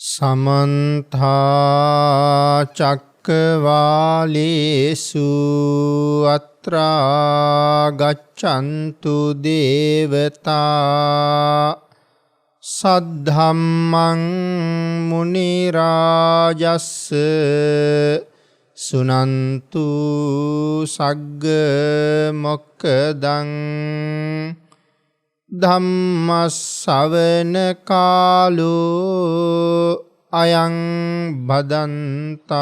समन्ता चक्रवालेषु अत्रा गच्छन्तु देवता सद्धम्मं मुनिराजस्स सुनन्तु सग्ग मोक्खदं ධම්මස්සවන කාලෝ අයං බදන්තා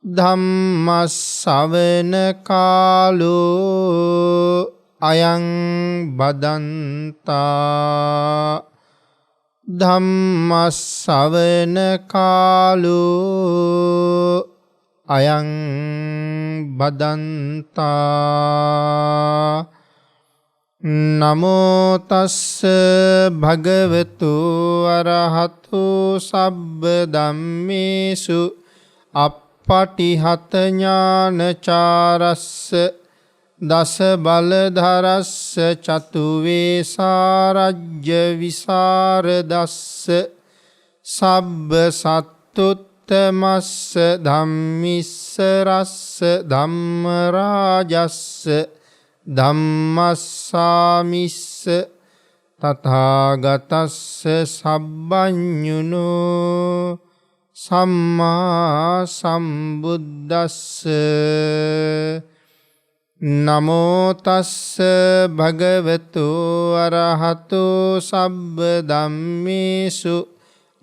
ධම්මස්සවන කාලෝ අයං බදන්තා ධම්මස්සවන කාලෝ අයං බදන්තා නමෝ තස්ස භගවතු අරහතු සබ්බ ධම්මේසු අප්පටිහත ඥානචාරස්ස දස බලධරස්ස චතු වේසාරජ්‍ය විසරදස්ස සබ්බ සත්තුත්තමස්ස ධම්මිස්සරස්ස ධම්ම රාජස්ස ධම්මස්සාමිස්ස තථාගතස්ස සබ්බඤුනෝ සම්මා සම්බුද්දස්ස නමෝ තස්ස භගවතු අරහතෝ සබ්බ ධම්මේසු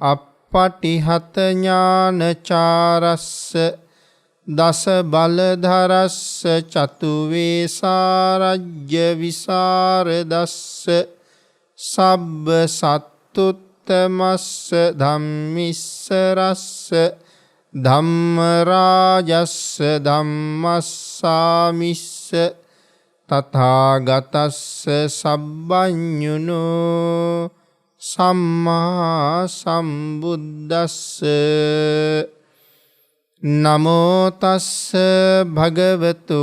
අප්පටිහත ඥානචාරස්ස දස බලධරස්ස චතු වේසාරජ්‍ය විසරදස්ස සබ්බ සත්තුත්තමස්ස ධම්මිස්සරස්ස ධම්ම රාජස්ස ධම්මස්සාමිස්ස තථාගතස්ස සබ්බඤුනෝ සම්මා සම්බුද්දස්ස නමෝ තස්ස භගවතු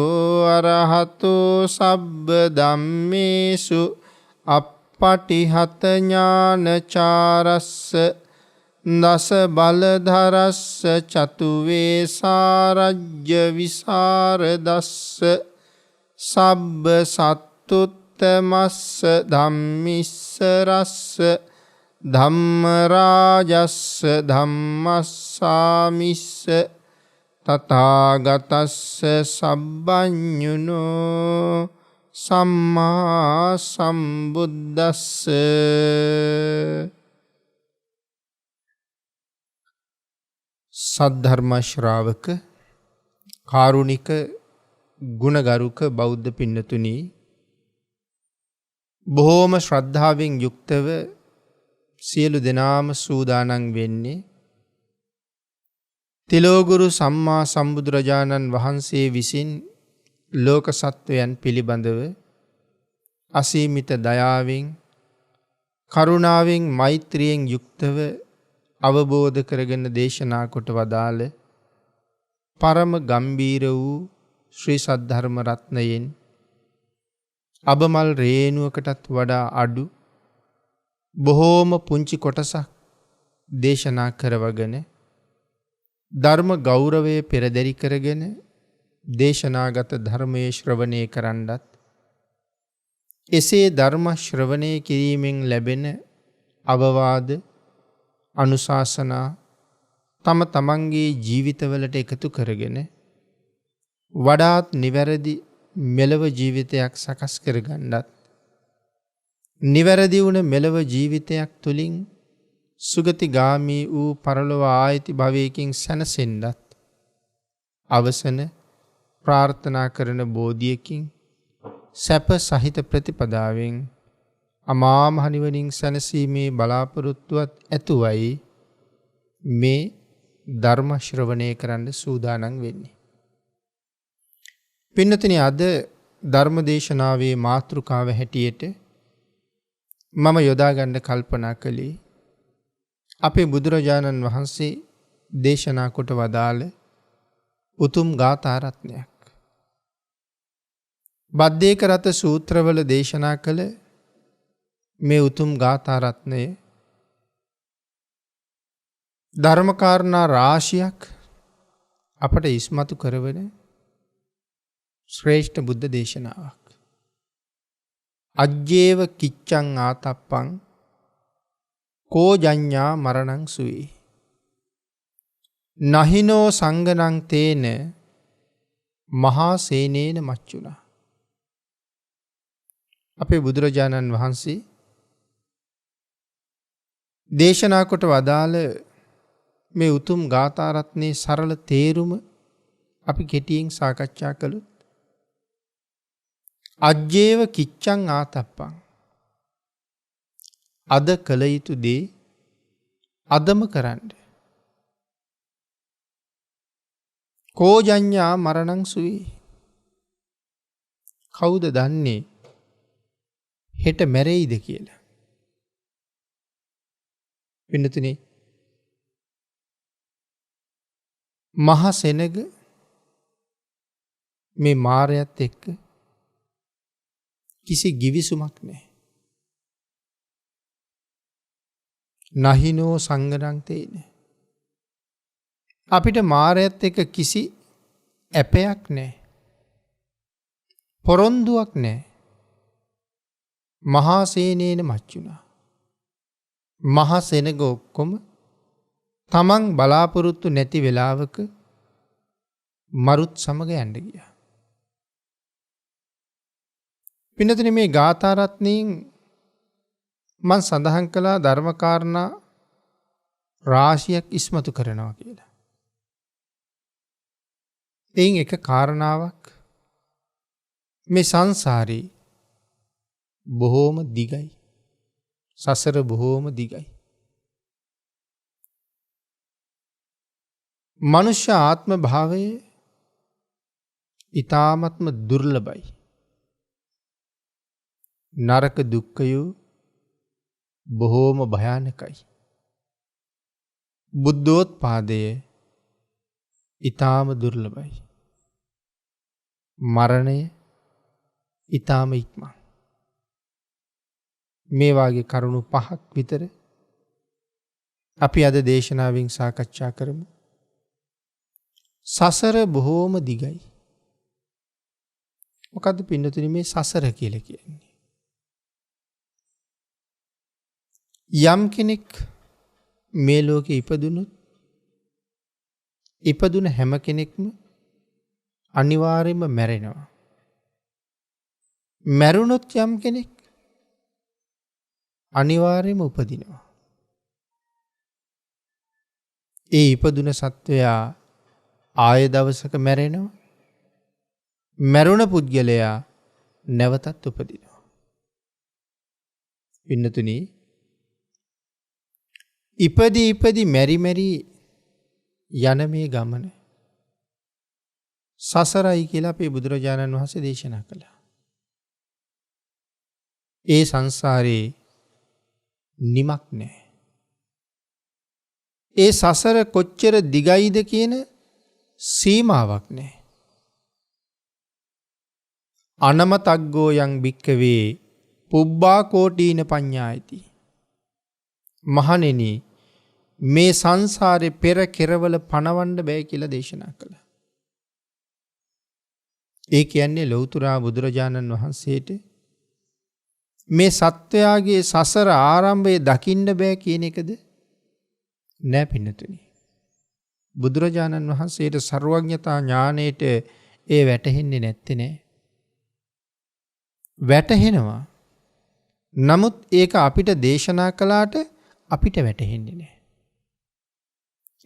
අරහතු සබ්බ ධම්මේසු අප්පටිහත ඥානචාරස්ස දස බලධරස්ස චතු වේසාරජ්‍ය විසරදස්ස සබ්බ සත්තුත්තමස්ස ධම්මිස්සරස්ස ධම්ම රාජස්ස ධම්මස්සාමිස්ස තථාගතස්ස සබ්බඤුනෝ සම්මා සම්බුද්දස්ස සද්ධර්ම ශ්‍රාවක කාරුණික ගුණගරුක බෞද්ධ පින්නතුනි බොහෝම ශ්‍රද්ධාවෙන් යුක්තව සියලු දෙනාම සූදානම් වෙන්නේ තිලෝගුරු සම්මා සම්බුදුරජාණන් වහන්සේ විසින් ලෝක සත්වයන් පිළිබඳව අසීමිත දයාවෙන් කරුණාවෙන් මෛත්‍රියෙන් යුක්තව අවබෝධ කරගෙන දේශනා කොට වදාළ පරම ගම්බීර වූ ශ්‍රී සද්ධර්ම රත්නයෙන් අබමල් රේණුවකටත් වඩා අඩු බොහෝම පුංචි කොටසක් දේශනා කරවගෙන ධර්ම ගෞරවය පෙරදරි කරගෙන දේශනාගත ධර්මයේ ශ්‍රවණය කරන්නත් එසේ ධර්ම ශ්‍රවණය කිරීමෙන් ලැබෙන අවවාද අනුශාසනා තම තමන්ගේ ජීවිතවලට එකතු කරගෙන වඩාත් නිවැරදි මෙලව ජීවිතයක් සකස් කරගන්නත් නිවැරදි වුණ මෙලව ජීවිතයක් තුළින් සුගතිගාමී වූ පරලොව ආයති භවයකින් සැනසෙන්නත් අවසන ප්‍රාර්ථනා කරන බෝධියකින් සැප සහිත ප්‍රතිපදාවෙන් අමා මහ නිවනින් සැනසීමේ බලාපොරොත්තුවත් ඇතුවයි මේ ධර්ම ශ්‍රවණය කරන්න සූදානම් වෙන්නේ. පින්නතුනි අද ධර්ම දේශනාවේ මාතෘකාව හැටියට මම යොදාගන්න කල්පනා කළේ අපේ බුදුරජාණන් වහන්සේ දේශනා කොට වදාළ උතුම් ගාථා රත්නයක්. බද්දේක රත සූත්‍රවල දේශනා කළ මේ උතුම් ගාථා රත්නය ධර්මකාරණා රාශියක් අපට ඉස්මතු කරවන ශ්‍රේෂ්ඨ බුද්ධ දේශනාවක්. අජ්ජේව කිච්ඡං ආතප්පං කෝ ජඤ්ඤා මරණං සුවේ. නහිනෝ සංගනං තේන මහා සේනේන මච්චුනා. අපේ බුදුරජාණන් වහන්සේ දේශනා කොට වදාළ මේ උතුම් ගාථා රත්නයේ සරල තේරුම අපි කෙටියෙන් සාකච්ඡා කළොත් අජ්ජේව කිච්ඡං ආතප්පං අද කළ යුතු දේ අදම කරන්න. කෝ ජඤ්ඤා මරණං සුවේ. කවුද දන්නේ හෙට මැරෙයිද කියලා? වෙනතුනේ මහ සෙනග මේ මාරයත් එක්ක කිසි ගිවිසුමක් නැහැ. නහිනෝ සංගනං තේන. අපිට මාරයත් එක්ක කිසි ඇපයක් නැහැ. පොරොන්දුවක් නැහැ. මහා සේනේන මච්චුනා. මහා සෙනග ඔක්කොම තමන් බලාපොරොත්තු නැති වෙලාවක මරුත් සමග යන්න ගියා. පින්නතුනි මේ ගාථා රත්නයෙන් මම සඳහන් කළා ධර්මකාරණා රාශියක් ඉස්මතු කරනවා කියලා. එයින් එක කාරණාවක් මේ සංසාරේ බොහෝම දිගයි. සසර බොහෝම දිගයි. මනුෂ්‍ය ආත්ම භාවය ඊ타ත්ම දුර්ලභයි. නරක දුක්ඛයෝ බොහෝම භයානකයි. බුද්ධෝත්පාදය ඊ타ම දුර්ලභයි. මරණය ඊ타ම ඉක්මන්. මේ වාගේ කරුණු 5ක් විතර අපි අද දේශනාවෙන් සාකච්ඡා කරමු. සසර බොහෝම දිගයි. මොකද්ද පින්නතුනි මේ සසර කියලා කියන්නේ? යම් කෙනෙක් මේ ලෝකේ ඉපදුනොත් ඉපදුන හැම කෙනෙක්ම අනිවාර්යයෙන්ම මැරෙනවා. මැරුණොත් යම් කෙනෙක් අනිවාර්යයෙන්ම උපදිනවා. ඒ ඉපදුන සත්වයා ආය දවසක මැරෙනවා. මැරුණ පුද්ගලයා නැවතත් උපදිනවා. පින්නතුනි ඉපදි මෙරි යන මේ ගමන සසරයි කියලා අපේ බුදුරජාණන් වහන්සේ දේශනා කළා. ඒ සංසාරේ නිමක් නැහැ. ඒ සසර කොච්චර දිගයිද කියන සීමාවක් නැහැ. අනමතග්ගෝ යං භික්කවේ පුබ්බා කෝටීන පඤ්ඤායති. මහණෙනි මේ සංසාරේ පෙර කෙරවල පණවන්න බෑ කියලා දේශනා කළා. ඒ කියන්නේ ලෞතර බුදුරජාණන් වහන්සේට මේ සත්වයාගේ සසර ආරම්භය දකින්න බෑ කියන එකද? නෑ පින්නතුනි. බුදුරජාණන් වහන්සේට සර්වඥතා ඥාණයට ඒ වැටහෙන්නේ නැත්තේ නෑ. වැටහෙනවා. නමුත් ඒක අපිට දේශනා කළාට අපිට වැටහෙන්නේ නෑ.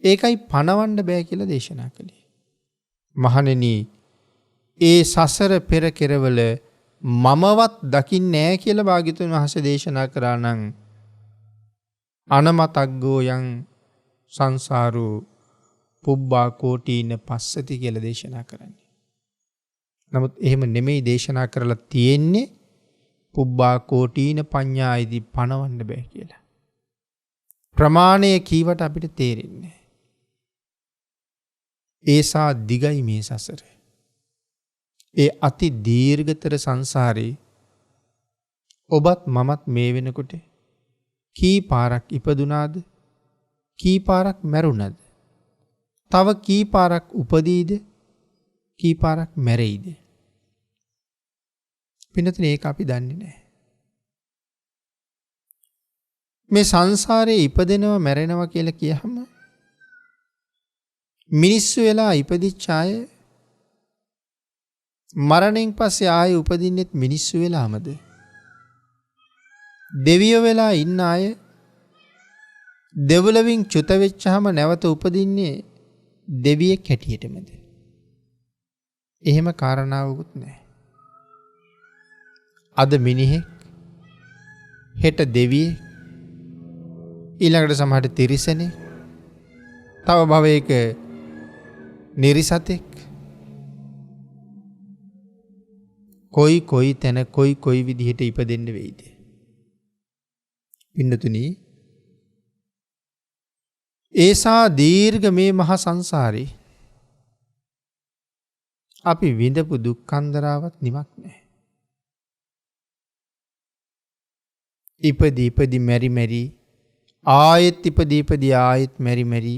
ඒකයි පණවන්න බෑ කියලා දේශනා කළේ. මහණෙනි ඒ සසර පෙර කෙරවල මමවත් දකින්නේ නෑ කියලා භාග්‍යතුන් වහන්සේ දේශනා කරා නම් අනමතග්ගෝ යං සංසාරෝ පුබ්බා කෝටීන පස්සති කියලා දේශනා කරන්නේ. නමුත් එහෙම නෙමෙයි දේශනා කරලා තියෙන්නේ පුබ්බා කෝටීන පඤ්ඤායිති පණවන්න බෑ කියලා. ප්‍රමාණය කීවට අපිට තේරෙන්නේ. ඒසා දිගයි මේ සසර. ඒ අති දීර්ඝතර සංසාරේ ඔබත් මමත් මේ වෙනකොට කී පාරක් ඉපදුනාද? කී පාරක් මැරුණද? තව කී පාරක් උපදීද? කී පාරක් මැරෙයිද? පින්නතුනේ ඒක අපි දන්නේ නැහැ. මේ සංසාරේ ඉපදෙනවා මැරෙනවා කියලා කියහම මිනිස්සු වෙලා ඉපදිච්ච අය මරණයෙන් පස්සේ ආයෙ උපදින්නෙත් මිනිස්සු වෙලාමද? දෙවියෝ වෙලා ඉන්න අය දෙව්ලොවින් චුත වෙච්චාම නැවත උපදින්නේ දෙවියෙක් හැටියටමද? එහෙම කාරණාවකුත් නැහැ. අද මිනිහෙක්, හෙට දෙවියෙක්, ඊළඟට සමහරට තිරිසනෙක්, තව භවයක නිරිසතෙක්. කොයි තැන කොයි විදිහට ඉපදෙන්න වෙයිද? පින්නතුනි, ඒසා දීර්ඝ මේ මහා සංසාරේ අපි විඳපු දුක්ඛන්දරාවත් නිමක් නැහැ. ඉපදී මෙරි ආයෙත් ඉපදී ආයෙත් මෙරි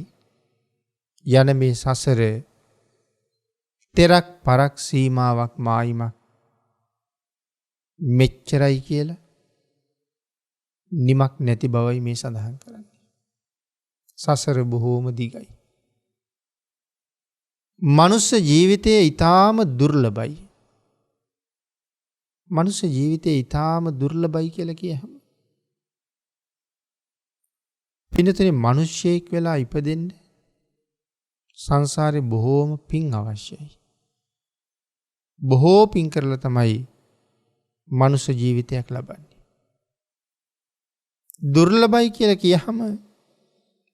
යන මේ සසර තෙරක් පරක් සීමාවක් මායිමක් මෙච්චරයි කියලා නිමක් නැති බවයි මේ සඳහන් කරන්නේ. සසර බොහෝම දිගයි. මනුස්ස ජීවිතය ඊටාම දුර්ලභයි. මනුස්ස ජීවිතය ඊටාම දුර්ලභයි කියලා කියහම පින්නතුනේ මිනිස්සෙක් වෙලා ඉපදෙන්න සංසාරේ බොහෝම පින් අවශ්‍යයි. බොහෝ පින් කරලා තමයි මනුස්ස ජීවිතයක් ලබන්නේ. දුර්ලභයි කියලා කියහම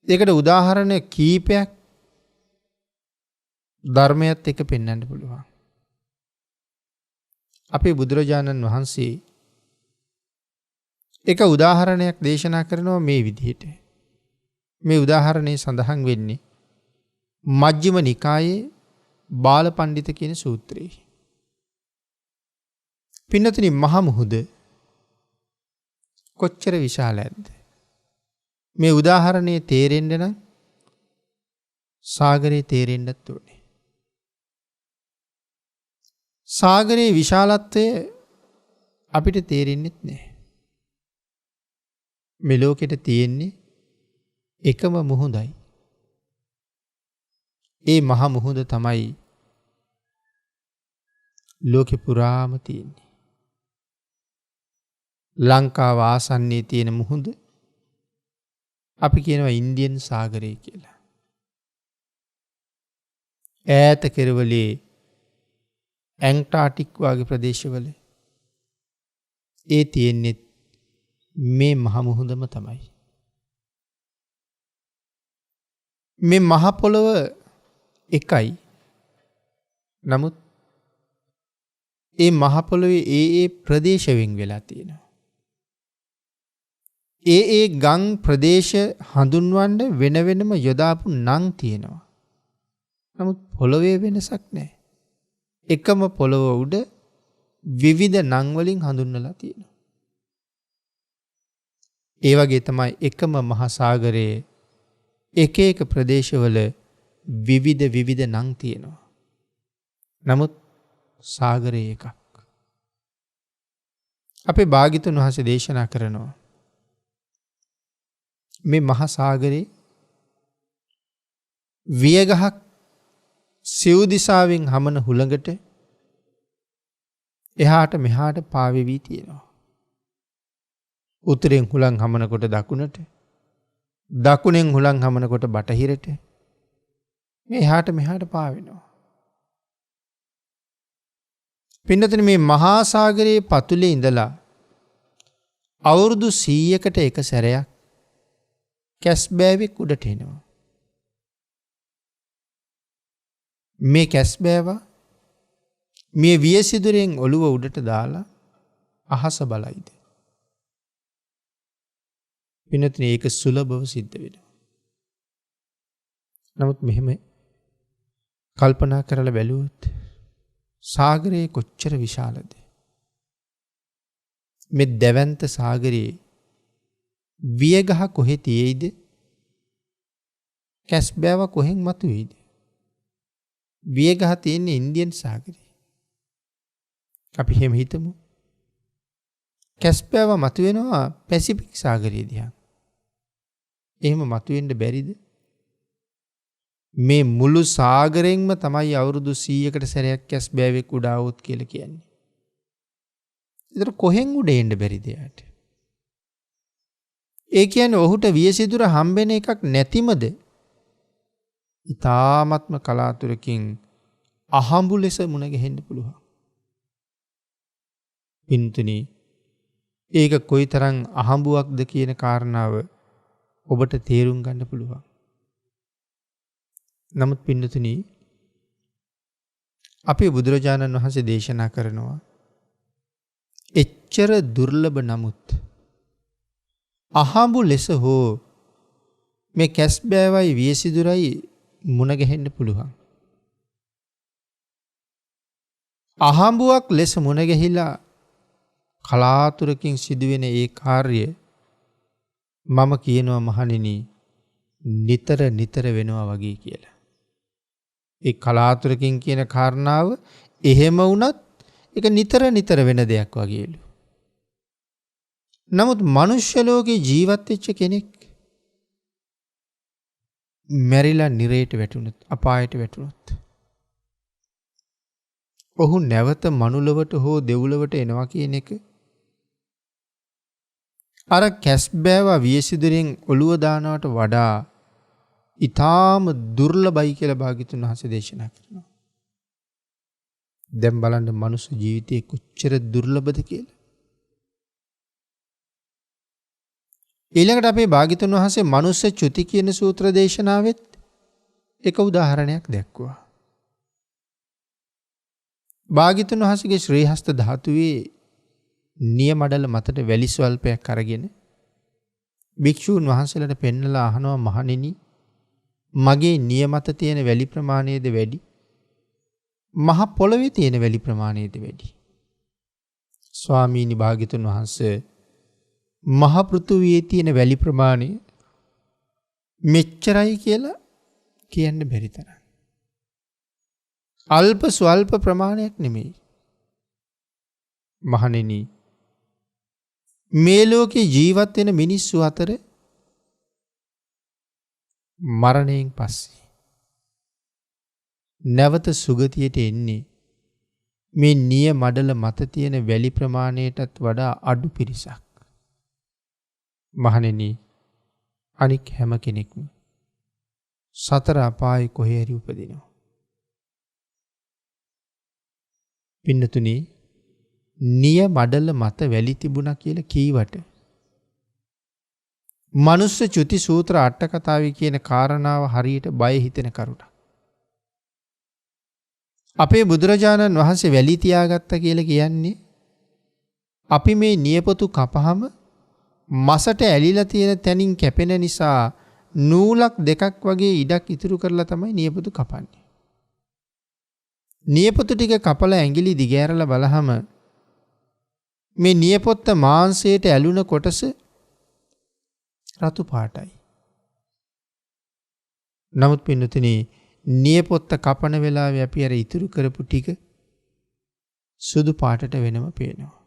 ඒකට උදාහරණ කීපයක් ධර්මයත් එක්ක පෙන්වන්න පුළුවන්. අපේ බුදුරජාණන් වහන්සේ එක උදාහරණයක් දේශනා කරනවා මේ විදිහට. මේ උදාහරණය සඳහන් වෙන්නේ මජ්ක්‍ධිම නිකායේ බාලපණ්ඩිත කියන සූත්‍රයේ. පින්නතුනි, මහ මුහුද කොච්චර විශාලද? මේ උදාහරණයේ තේරෙන්න නම් සාගරේ තේරෙන්නත් ඕනේ. සාගරයේ විශාලත්වය අපිට තේරෙන්නේ නැහැ. මේ ලෝකෙට තියෙන්නේ එකම මුහුදයි. ඒ මහ මුහුද තමයි ලෝකෙ පුරාම තියෙන්නේ. ලංකාව ආසන්නයේ තියෙන මුහුද අපි කියනවා ඉන්දියන් සාගරය කියලා. ඈත කෙරවලේ ඇන්ටාර්ටික් වගේ ප්‍රදේශවල ඒ තියෙන්නේ මේ මහ මුහුදම තමයි. මේ මහ පොළොව එකයි. නමුත් ඒ මහ පොළොවේ ඒ ප්‍රදේශවෙන් වෙලා තියෙනවා. ඒ ගම් ප්‍රදේශ හඳුන්වන්න වෙන වෙනම යොදාපු නම් තියෙනවා. නමුත් පොළොවේ වෙනසක් නැහැ. එකම පොළොව උඩ විවිධ නම් වලින් හඳුන්වලා තියෙනවා. ඒ වගේ තමයි එකම මහා සාගරයේ එක එක ප්‍රදේශවල විවිධ නම් තියෙනවා. නමුත් සාගරය එකක්. අපේ භාග්‍යතුන් වහන්සේ දේශනා කරනවා මේ මහා සාගරේ වියගහක් සිව් දිසාවෙන් හමන හුළඟට එහාට මෙහාට පාවෙවි තියෙනවා. උතුරෙන් හුළං හමනකොට දකුණට, දකුණෙන් හුළං හමනකොට බටහිරට මේ එහාට මෙහාට පාවෙනවා. පින්නතුනි, මේ මහා සාගරයේ පතුලේ ඉඳලා අවුරුදු 100කට එක සැරයක් කැස්බෑවෙක් උඩට එනවා. මේ කැස්බෑවා මේ වියසිදුරෙන් ඔළුව උඩට දාලා අහස බලයිද? පින්නතුනි, ඒක සුලභව සිද්ධ වෙනවා. නමුත් මෙහෙම කල්පනා කරලා බැලුවොත් සාගරය කොච්චර විශාලද? මේ දැවැන්ත සාගරයේ වියගහ කොහෙ තියෙයිද? කැස්බෑව කොහෙන් මතුවේද? වියගහ තියෙන්නේ ඉන්දියන් සාගරේ. අපි එහෙම හිතමු. කැස්බෑව මතුවෙනවා පැසිෆික් සාගරයේ දිහා. එහෙම මතුවෙන්න බැරිද? මේ මුළු සාගරෙන්ම තමයි අවුරුදු 100කට සැරයක් කැස්බෑවෙක් උඩ આવොත් කියලා කියන්නේ. ඒතර කොහෙන් උඩ එන්න බැරිද යාට? ඒ කියන්නේ ඔහුට වියසිදුර හම්බෙන එකක් නැතිමද? ඊ타ත්ම කලාතුරකින් අහඹු ලෙස මුණ ගැහෙන්න පුළුවන්. පින්තුනි, ඒක කොයිතරම් අහඹුවක්ද කියන කාරණාව ඔබට තේරුම් ගන්න පුළුවන්. නමුත් පින්තුනි, අපේ බුදුරජාණන් වහන්සේ දේශනා කරනවා එච්චර දුර්ලභ නමුත් අහඹු ලෙස හෝ මේ කැස්බෑවයි වියසිදුරයි මුණ ගැහෙන්න පුළුවන්. අහඹුවක් ලෙස මුණ ගැහිලා කලාතුරකින් සිදුවෙන ඒ කාර්ය මම කියනවා මහණෙනි නිතර නිතර වෙනවා වගේ කියලා. ඒ කලාතුරකින් කියන කාරණාව එහෙම වුණත් ඒක නිතර නිතර වෙන දෙයක් වගේලු. නමුත් මනුෂ්‍ය ලෝකේ ජීවත් වෙච්ච කෙනෙක් මැරිලා නිරේට වැටුණොත්, අපායට වැටුණොත්, ඔහු නැවත මනුලවට හෝ දෙව්ලොවට එනවා කියන එක අර කැස්බෑව වියසිදුරෙන් ඔළුව දානවට වඩා ඊටාම දුර්ලභයි කියලා භාග්‍යතුන් වහන්සේ දේශනා කරනවා. දැන් බලන්න මනුස්ස ජීවිතේ කොච්චර දුර්ලභද කියලා. ඊළඟට අපේ භාග්‍යතුන් වහන්සේ මනුස්ස චුති කියන සූත්‍ර දේශනාවෙත් එක උදාහරණයක් දැක්වුවා. භාග්‍යතුන් වහන්සේගේ ශ්‍රී හස්ත ධාතුවේ නියමඩල මතට වැලි ස්වල්පයක් අරගෙන භික්ෂූන් වහන්සේලාට පෙන්නලා අහනවා මහණෙනි මගේ නියමත තියෙන වැලි ප්‍රමාණයද වැඩි? මහ පොළවේ තියෙන වැලි ප්‍රමාණයද වැඩි? ස්වාමීනි භාග්‍යතුන් වහන්සේ මහ පෘථුවියේ තියෙන වැලි ප්‍රමාණය මෙච්චරයි කියලා කියන්න බැරි තරම්. අල්ප ස්වල්ප ප්‍රමාණයක් නෙමෙයි. මහණෙනි මේ ලෝකේ ජීවත් වෙන මිනිස්සු අතර මරණයෙන් පස්සේ නැවත සුගතියට එන්නේ මේ නිය මඩල මත තියෙන වැලි ප්‍රමාණයටත් වඩා අඩු පිරිසක්. මහණෙනි අනික් හැම කෙනෙක්ම සතර අපායේ කොහේ හරි උපදිනවා. පින්නතුනි නිය මඩල මත වැලි තිබුණා කියලා කීවට මනුස්ස චුති සූත්‍ර අට කතාවේ කියන කාරණාව හරියට බය හිතෙන කරුණක්. අපේ බුදුරජාණන් වහන්සේ වැලි තියාගත්තා කියලා කියන්නේ අපි මේ නියපොතු කපහම මසට ඇලිලා තියෙන තැනින් කැපෙන නිසා නූලක් දෙකක් වගේ ඉඩක් ඉතුරු කරලා තමයි නියපොතු කපන්නේ. නියපොතු ටික කපලා ඇඟිලි දිගෑරලා බලහම මේ නියපොත්ත මාංශයට ඇලුන කොටස රතු පාටයි. නමුත් පින්නතුනි නියපොත්ත කපන වෙලාවේ අපි අර ඉතුරු කරපු ටික සුදු පාටට වෙනම පේනවා.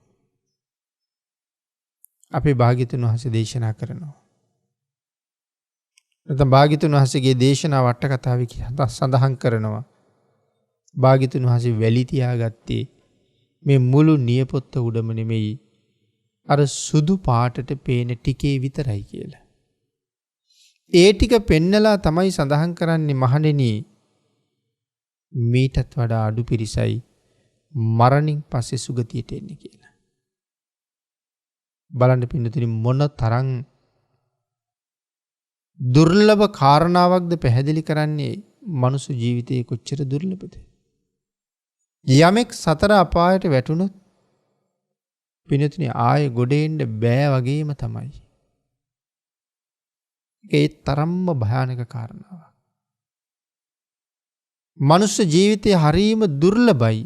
අපේ භාග්‍යතුන් වහන්සේ දේශනා කරනවා. නැත්නම් භාග්‍යතුන් වහන්සේගේ දේශනා වට කතාවේ සඳහන් කරනවා. භාග්‍යතුන් වහන්සේ වැලි තියාගත්තේ මේ මුළු නියපොත්ත උඩම නෙමෙයි අර සුදු පාටට පේන ටිකේ විතරයි කියලා. ඒ ටික පෙන්නලා තමයි සඳහන් කරන්නේ මහණෙනි මීටත් වඩා අඩු පිරිසයි මරණින් පස්සේ සුගතියට එන්නේ කියලා. බලන්න පින්නතුනි මොන තරම් දුර්ලභ කාරණාවක්ද පැහැදිලි කරන්නේ මනුස්ස ජීවිතයේ කොච්චර දුර්ලභද? යමෙක් සතර අපායට වැටුණොත් පින්නතුනි ආයේ ගොඩ එන්න බෑ වගේම තමයි. ඒ තරම්ම භයානක කාරණාවක්. මනුස්ස ජීවිතය හරීම දුර්ලභයි.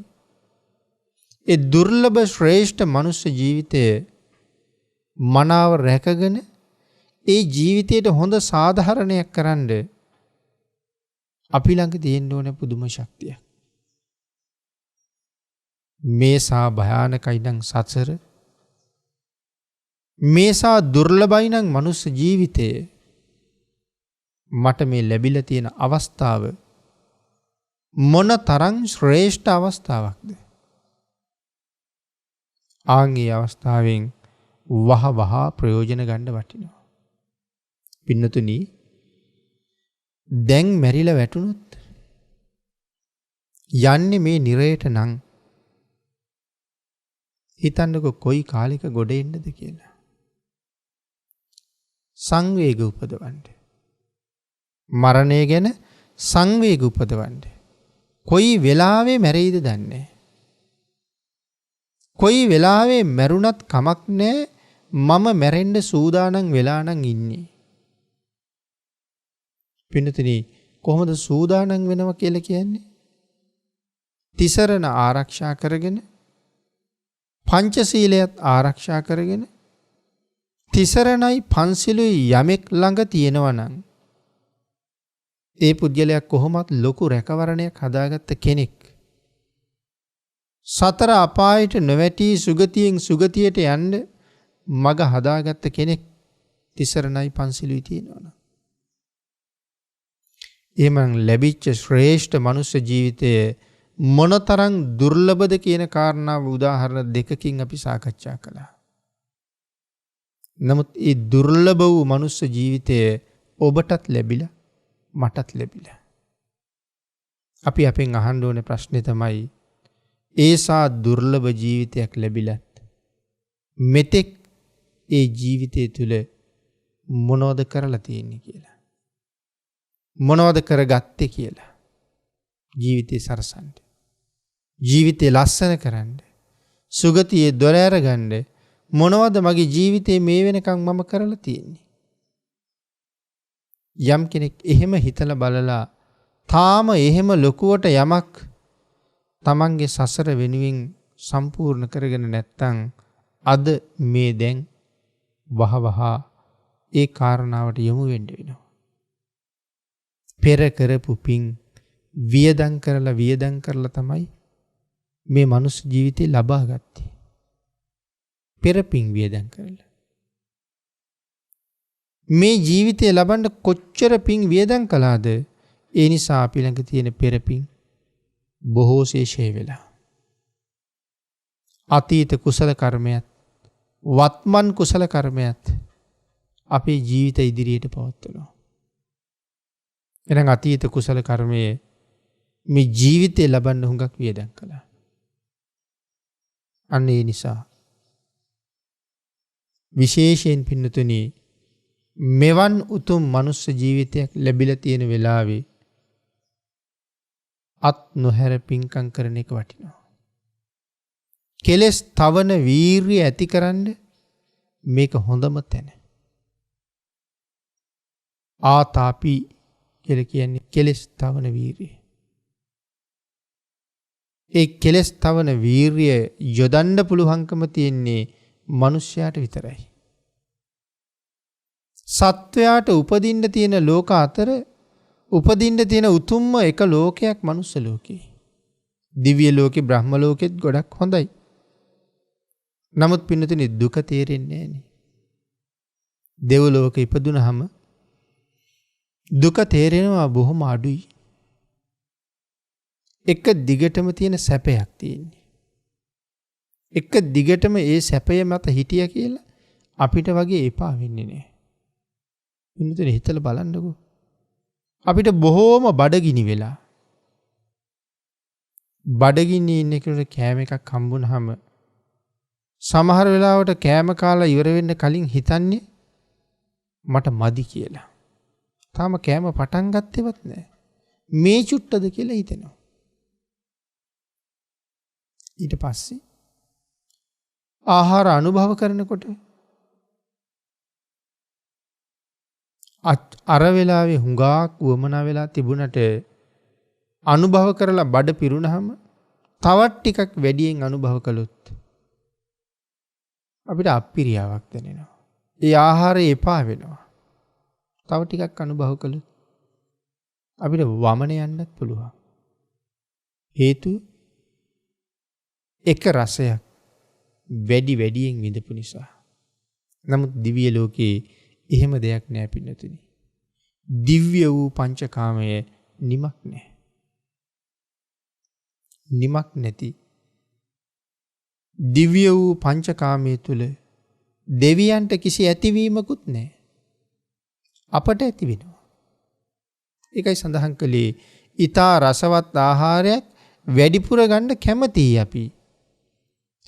ඒ දුර්ලභ ශ්‍රේෂ්ඨ මනුස්ස ජීවිතය මනාව රැකගෙන ඒ ජීවිතයට හොඳ සාධාරණයක් කරන්න අපි ළඟ තියෙන්න ඕන පුදුම ශක්තියක්. මේසා භයානකයි නම් සසර, මේසා දුර්ලභයි නම් මනුස්ස ජීවිතය, මට මේ ලැබිලා තියෙන අවස්ථාව මොන තරම් ශ්‍රේෂ්ඨ අවස්ථාවක්ද. ආන්ගේ අවස්ථාවෙන් වහ ප්‍රයෝජන ගන්න වටිනවා. පින්නතුනි, දැන් මැරිලා වැටුනොත් යන්නේ මේ නිරයට නම් හිතන්නකො කොයි කාලෙක ගොඩ එන්නද කියලා. සංවේග උපදවන්න. මරණය ගැන සංවේග උපදවන්න. කොයි වෙලාවේ මැරෙයිද දන්නේ. කොයි වෙලාවේ මැරුණත් කමක් නෑ, මම මැරෙන්න සූදානම් වෙලා නම් ඉන්නේ. පින්නතුනි, කොහොමද සූදානම් වෙනවා කියලා කියන්නේ? තිසරණ ආරක්ෂා කරගෙන, පංචශීලයත් ආරක්ෂා කරගෙන, තිසරණයි පන්සිලුයි යමෙක් ළඟ තියෙනවා නම් ඒ පුද්ගලයා කොහොමත් ලොකු රැකවරණයක් හදාගත්ත කෙනෙක්. සතර අපායට නොවැටී සුගතියෙන් සුගතියට යන්න මග හදාගත්ත කෙනෙක් තිසරණයි පන්සිලුයි තියෙනවා. එහෙනම් ලැබිච්ච ශ්‍රේෂ්ඨ මනුස්ස ජීවිතය මොනතරම් දුර්ලභද කියන කාරණාව උදාහරණ දෙකකින් අපි සාකච්ඡා කළා. නමුත් ඒ දුර්ලභ වූ මනුස්ස ජීවිතය ඔබටත් ලැබිලා, මටත් ලැබිලා. අපි අපෙන් අහන්න ඕනේ ප්‍රශ්නේ තමයි, ඒසා දුර්ලභ ජීවිතයක් ලැබිලත් මෙතෙක් ඒ ජීවිතය තුළ මොනවද කරලා තියෙන්නේ කියලා. මොනවද කරගත්තේ කියලා. ජීවිතේ සරසන්න, ජීවිතේ ලස්සන කරන්න, සුගතියේ දොර ඇරගන්න මොනවද මගේ ජීවිතේ මේ වෙනකන් මම කරලා තියෙන්නේ. යම් කෙනෙක් එහෙම හිතලා බලලා තාම එහෙම ලොකුවට යමක් තමන්ගේ සසර වෙනුවෙන් සම්පූර්ණ කරගෙන නැත්තම් අද මේ දැන් වහවහ ඒ කාරණාවට යොමු වෙන්න වෙනවා. පෙර කරපු පින් වියදම් කරලා තමයි මේ මනුස්ස ජීවිතේ ලබා ගත්තේ. පෙර පින් වියදම් කරලා. මේ ජීවිතය ලබන්න කොච්චර පින් වියදම් කළාද? ඒ නිසා අපි ළඟ තියෙන පෙර පින් බොහෝසේ ෂේ වෙලා. අතීත කුසල කර්මයක්, වත්මන් කුසල කර්මයක් අපේ ජීවිත ඉදිරියට පවත්වනවා. එහෙනම් අතීත කුසල කර්මයේ මේ ජීවිතේ ලබන්න හුඟක් වියදම් කළා. අන්න ඒ නිසා විශේෂයෙන් පින්නතුනි, මෙවන් උතුම් මනුස්ස ජීවිතයක් ලැබිලා තියෙන වෙලාවේ අත් නොහැර පින්කම් කරන එක වටිනවා. කෙලස් තවන වීරිය ඇතිකරන්න මේක හොඳම තැන. ආතාපි කියලා කියන්නේ කෙලස් තවන වීරිය. ඒ කෙලස් තවන වීරිය යොදන්න පුළුවන්කම තියෙන්නේ මිනිස්යාට විතරයි. සත්වයාට උපදින්න තියෙන ලෝක අතර උපදින්න තියෙන උතුම්ම එක ලෝකයක් මනුස්ස ලෝකේ. දිව්‍ය ලෝකේ, බ්‍රහ්ම ලෝකෙත් ගොඩක් හොඳයි. නමුත් පින්නතුනි, දුක තේරෙන්නේ නැහනේ. දෙව් ලෝකෙ ඉපදුනහම දුක තේරෙනවා බොහොම අඩුයි. එක දිගටම තියෙන සැපයක් තියෙන්නේ. එක දිගටම ඒ සැපය මත හිටිය කියලා අපිට වගේ එපා වෙන්නේ නැහැ. පින්නතුනි, හිතලා බලන්නකෝ. අපිට බොහෝම බඩගිනි වෙලා, බඩගිනි ඉන්න කෙනෙකුට කෑම එකක් හම්බුනහම සමහර වෙලාවට කෑම කාලා ඉවර වෙන්න කලින් හිතන්නේ මට මදි කියලා. තාම කෑම පටන් ගත්තේවත් නැහැ. මේ චුට්ටද කියලා හිතෙනවා. ඊට පස්සේ ආහාර අනුභව කරනකොට අර වෙලාවේ හුඟක් වමනා වෙලා තිබුණට අනුභව කරලා බඩ පිරුණාම තවත් ටිකක් වැඩියෙන් අනුභව කළොත් අපිට අප්පිරියාවක් දැනෙනවා. ඒ ආහාරය එපා වෙනවා. තව ටිකක් අනුභව කළොත් අපිට වමන යන්නත් පුළුවන්. හේතු එක රසයක් වැඩි වැඩියෙන් විඳපු නිසා. නමුත් දිව්‍ය ලෝකේ එහෙම දෙයක් නෑ පින්නතුනි. දිව්‍ය වූ පංචකාමය නිමක් නෑ. නිමක් නැති දිව්‍ය වූ පංචකාමයේ තුල දෙවියන්ට කිසි ඇතිවීමකුත් නෑ. අපට ඇති වෙනවා. ඒකයි සඳහන් කළේ ඊතා රසවත් ආහාරයක් වැඩිපුර ගන්න කැමතියි අපි.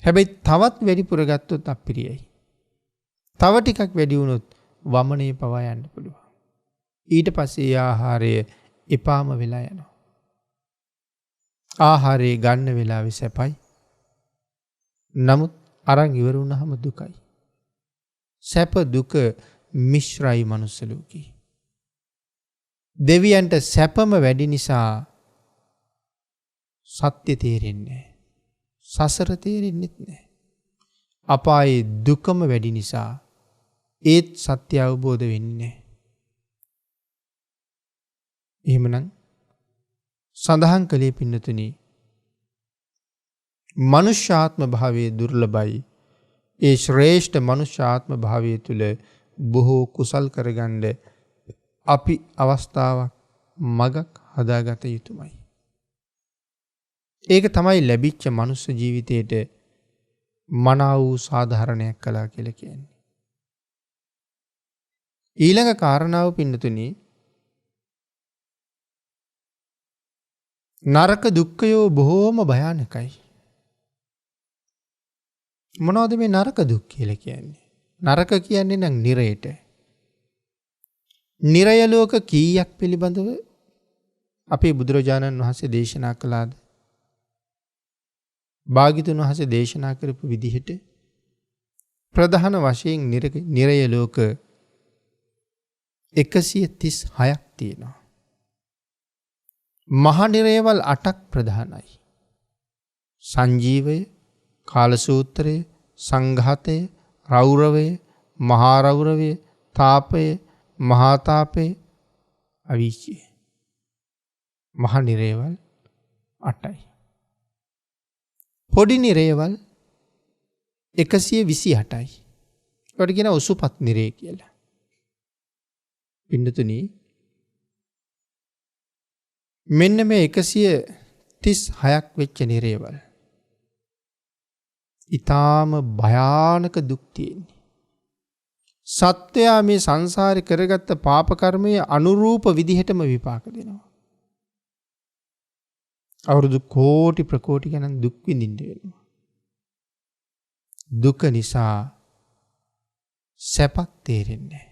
හැබැයි තවත් වැඩිපුර ගත්තොත් අප්‍රියයි. තව ටිකක් වැඩි වුණොත් වමනේ පවා යන්න පුළුවන්. ඊට පස්සේ ආහාරය එපාම වෙලා යනවා. ආහාරය ගන්න වෙලාවේ සැපයි. නමුත් අරන් ඉවර වුණාම දුකයි. සැප දුක මිශ්‍රයි මනුස්ස ලෝකේ. දෙවියන්ට සැපම වැඩි නිසා සත්‍ය තේරෙන්නේ නැහැ. සසර තේරෙන්නෙත් නැහැ. අපායේ දුකම වැඩි නිසා ඒත් සත්‍ය අවබෝධ වෙන්නේ නැහැ. එහෙමනම් සඳහන් කළේ පින්නතුනි මනුෂ්‍යාත්ම භාවයේ දුර්ලභයි. ඒ ශ්‍රේෂ්ඨ මනුෂ්‍යාත්ම භාවයේ තුල බොහෝ කුසල් කරගන්න අපි අවස්ථාවක් මගක් හදාගත යුතුමයි. ඒක තමයි ලැබිච්ච මනුස්ස ජීවිතයට මනා වූ සාධාරණයක් කළා කියලා කියන්නේ. ඊළඟ කාරණාව පින්නතුනි නරක දුක්ඛයෝ බොහෝම භයානකයි. මොනවද මේ නරක දුක් කියලා කියන්නේ? නරක කියන්නේ නම් නිරයට. නිරය ලෝක කීයක් පිළිබඳව අපේ බුදුරජාණන් වහන්සේ දේශනා කළාද? භාග්‍යතුන් වහන්සේ දේශනා කරපු විදිහට ප්‍රධාන වශයෙන් නිරය ලෝක 136ක් තියෙනවා. මහා නිරයවල් 8ක් ප්‍රධානයි. සංජීවය, කාලසූත්‍රය, සංඝාතය, රෞරවය, මහා රෞරවය, තාපය, මහා තාපය, අවීචය. මහා නිරයවල් 8යි. පොඩි නිරයවල් 128යි. ඒකට කියන උසුපත් නිරය කියලා. පින්නතුනි මෙන්න මේ 136ක් වෙච්ච නිරයවල් ඊටාම භයානක දුක් තියෙන්නේ. සත්වයා මේ සංසාරේ කරගත්ත පාප කර්මයේ අනුරූප විදිහටම විපාක දෙනවා. අවුරුදු කෝටි ප්‍රකෝටි ගණන් දුක් විඳින්න වෙනවා. දුක නිසා සැපක් තේරෙන්නේ නැහැ.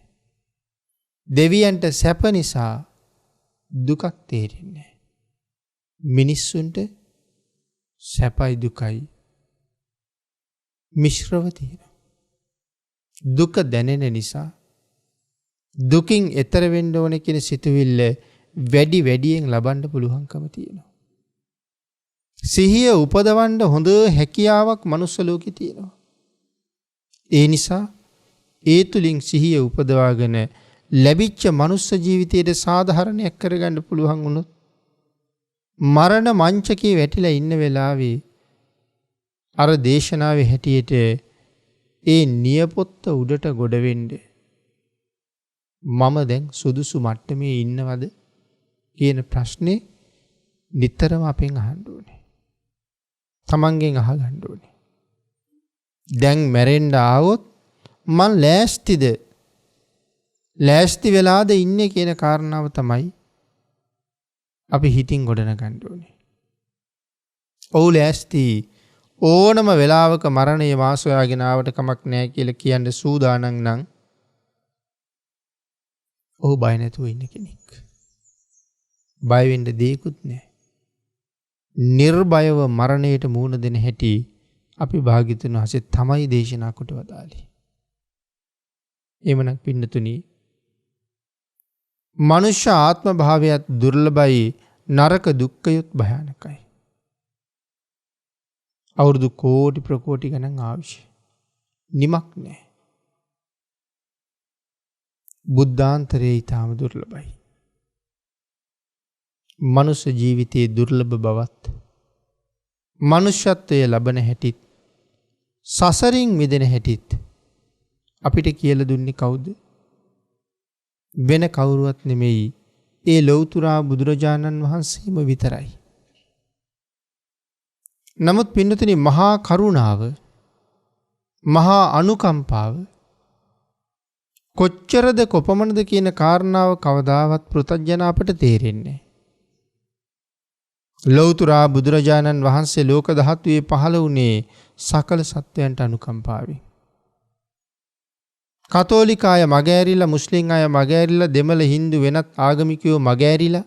දෙවියන්ට සැප නිසා දුකක් තේරෙන්නේ නැහැ. මිනිස්සුන්ට සැපයි දුකයි මිශ්‍රව තියෙනවා. දුක දැනෙන නිසා දුකින් එතර වෙන්න ඕනේ කියන සිතුවිල්ල වැඩි වැඩියෙන් ලබන්න පුළුවන්කම තියෙනවා. සිහිය උපදවන්න හොඳ හැකියාවක් මනුස්ස ලෝකේ තියෙනවා. ඒ නිසා ඒ තුලින් සිහිය උපදවාගෙන ලැබිච්ච මනුස්ස ජීවිතයේ සාධාරණයක් කරගන්න පුළුවන් වුණොත් මරණ මංචකේ වැටිලා ඉන්න වෙලාවේ අර දේශනාවේ හැටියට ඒ නියපොත්ත උඩට ගොඩ වෙන්න මම දැන් සුදුසු මට්ටමේ ඉන්නවද කියන ප්‍රශ්නේ නිතරම අපෙන් අහන්න ඕනේ. තමන්ගෙන් අහගන්න ඕනේ. දැන් මැරෙන්න ආවොත් මං ලෑස්තිද? ලෑස්ති වෙලාද ඉන්නේ කියන කාරණාව තමයි අපි හිතින් ගොඩනගන්න ඕනේ. ඔව් ලෑස්ති. ඕනම වෙලාවක මරණය වාසයාගෙන ආවට කමක් නැහැ කියලා කියන්න සූදානම් නම් ඔහු බය නැතුව ඉන්න කෙනෙක්. බය වෙන්න දෙයක්වත් නැහැ. නිර්භයව මරණයට මුහුණ දෙන හැටි අපි භාග්‍යතුන් වහන්සේ තමයි දේශනා කොට වදාළේ. එමනම් පින්නතුනි මනුෂ්‍ය ආත්ම භාවයත් දුර්ලභයි, නරක දුක්ඛයත් භයානකයි. අවුරුදු කෝටි ප්‍රකෝටි ගණන් ආවිෂ නිමක් නැහැ. බුද්ධාන්තරයේ ඊටාම දුර්ලභයි. මනුෂ්‍ය ජීවිතයේ දුර්ලභ බවත් මනුෂ්‍යත්වයේ ලබන හැටිත් සසරින් මිදෙන හැටිත් අපිට කියලා දුන්නේ කවුද? වෙන කවුරුවත් නෙමෙයි, ඒ ලෞතුරා බුදුරජාණන් වහන්සේම විතරයි. නමුත් පින්නතුනි, මහා කරුණාව, මහා අනුකම්පාව කොච්චරද කොපමණද කියන කාරණාව කවදාවත් පෘථග්ජන අපට තේරෙන්නේ. ලෞතුරා බුදුරජාණන් වහන්සේ ලෝක ධාතුවේ පහළ වුණේ සකල සත්වයන්ට අනුකම්පාවෙන්. කතෝලික අය මගෑරිලා, මුස්ලිම් අය මගෑරිලා, දෙමළ හින්දු වෙනත් ආගමිකයෝ මගෑරිලා